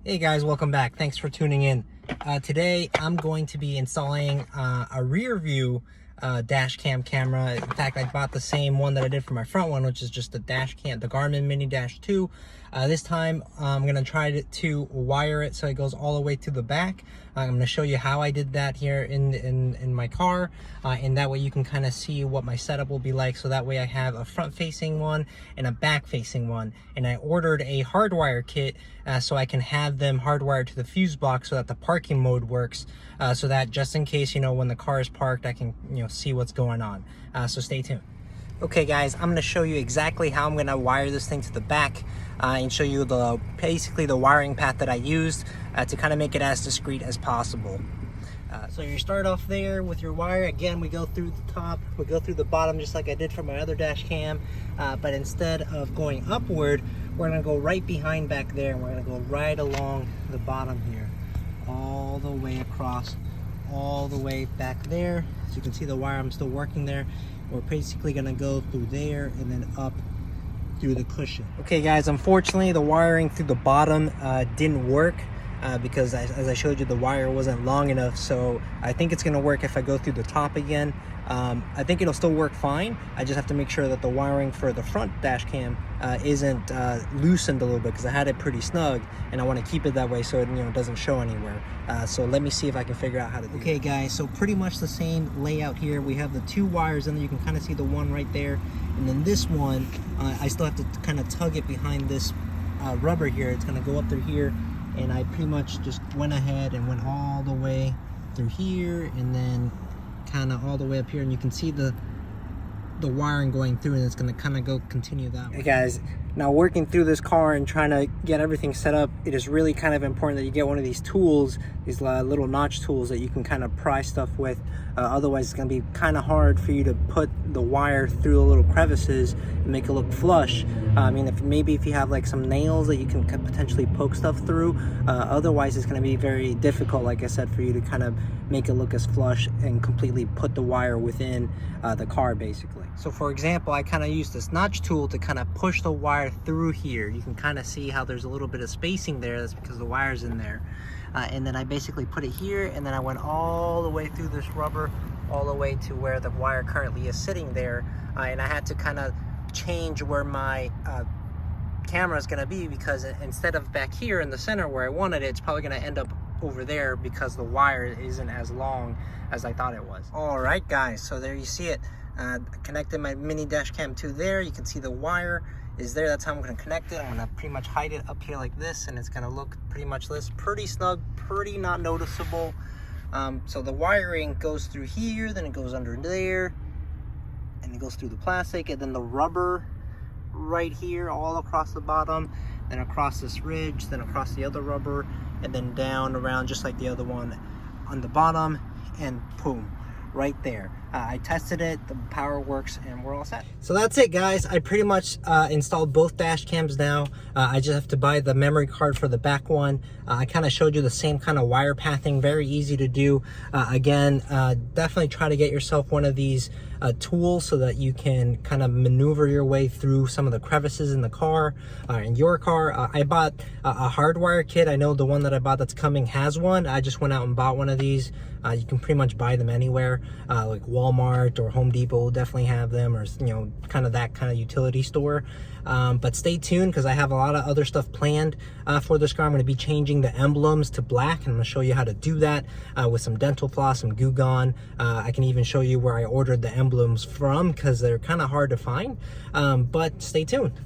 Hey guys, welcome back. Thanks for tuning in. Today I'm going to be installing a rear view dash cam camera. In fact, I bought the same one that I did for my front one, which is just the dash cam, the Garmin Mini Dash 2. This time I'm going to try to wire it so it goes all the way to the back. I'm going to show you how I did that here in my car, and that way you can kind of see what my setup will be like. So that way I have a front facing one and a back facing one, and I ordered a hardwire kit so I can have them hardwired to the fuse box so that the parking mode works, so that just in case, when the car is parked, I can see what's going on. So stay tuned. Okay guys, I'm going to show you exactly how I'm going to wire this thing to the back, and show you basically the wiring path that I used to kind of make it as discreet as possible. So you start off there with your wire. Again, we go through the top, we go through the bottom just like I did for my other dash cam, but instead of going upward, we're going to go right behind back there, and we're going to go right along the bottom here, all the way across, all the way back there. So you can see the wire, I'm still working there. We're basically going to go through there and then up through the cushion. Okay guys, unfortunately the wiring through the bottom didn't work because as I showed you, the wire wasn't long enough. So I think it's going to work if I go through the top again. I think it'll still work fine. I just have to make sure that the wiring for the front dash cam isn't loosened a little bit, because I had it pretty snug and I want to keep it that way so it doesn't show anywhere. So let me see if I can figure out how to do that. Guys, so pretty much the same layout here. We have the two wires in there. You can kind of see the one right there, and then this one I still have to kind of tug it behind this rubber here. It's going to go up through here, and I pretty much just went ahead and went all the way through here and then kind of all the way up here, and you can see the wiring going through, and it's going to kind of continue that way. Hey guys, now working through this car and trying to get everything set up, it is really kind of important that you get one of these tools, these little notch tools that you can kind of pry stuff with. Otherwise it's going to be kind of hard for you to put the wire through the little crevices and make it look flush. I mean, if you have like some nails that you can potentially poke stuff through, otherwise it's going to be very difficult, like I said, for you to kind of make it look as flush and completely put the wire within the car basically. So for example, I kind of use this notch tool to kind of push the wire through here. You can kind of see how there's a little bit of spacing there. That's because the wire's in there. And then I basically put it here, and then I went all the way through this rubber, all the way to where the wire currently is sitting there. And I had to kind of change where my camera is going to be, because instead of back here in the center where I wanted it, it's probably going to end up over there because the wire isn't as long as I thought it was. All right guys, so there you see it. Connected my mini dash cam to there. You can see the wire is there. That's how I'm going to connect it. I'm going to pretty much hide it up here like this, and it's going to look pretty much this, pretty snug, pretty not noticeable. So the wiring goes through here, then it goes under there, and it goes through the plastic, and then the rubber right here all across the bottom, then across this ridge, then across the other rubber, and then down around just like the other one on the bottom, and boom, right there. I tested it, the power works, and we're all set. So that's it guys, I pretty much installed both dash cams now. I just have to buy the memory card for the back one. I kind of showed you the same kind of wire pathing, very easy to do. Again, definitely try to get yourself one of these tools so that you can kind of maneuver your way through some of the crevices in the car, in your car. I bought a hardwire kit. I know the one that I bought that's coming has one. I just went out and bought one of these. You can pretty much buy them anywhere, like Walmart or Home Depot will definitely have them, or kind of that kind of utility store. But stay tuned, because I have a lot of other stuff planned for this car. I'm going to be changing the emblems to black, and I'm going to show you how to do that with some dental floss, some Goo Gone. I can even show you where I ordered the emblems from, because they're kind of hard to find. But stay tuned.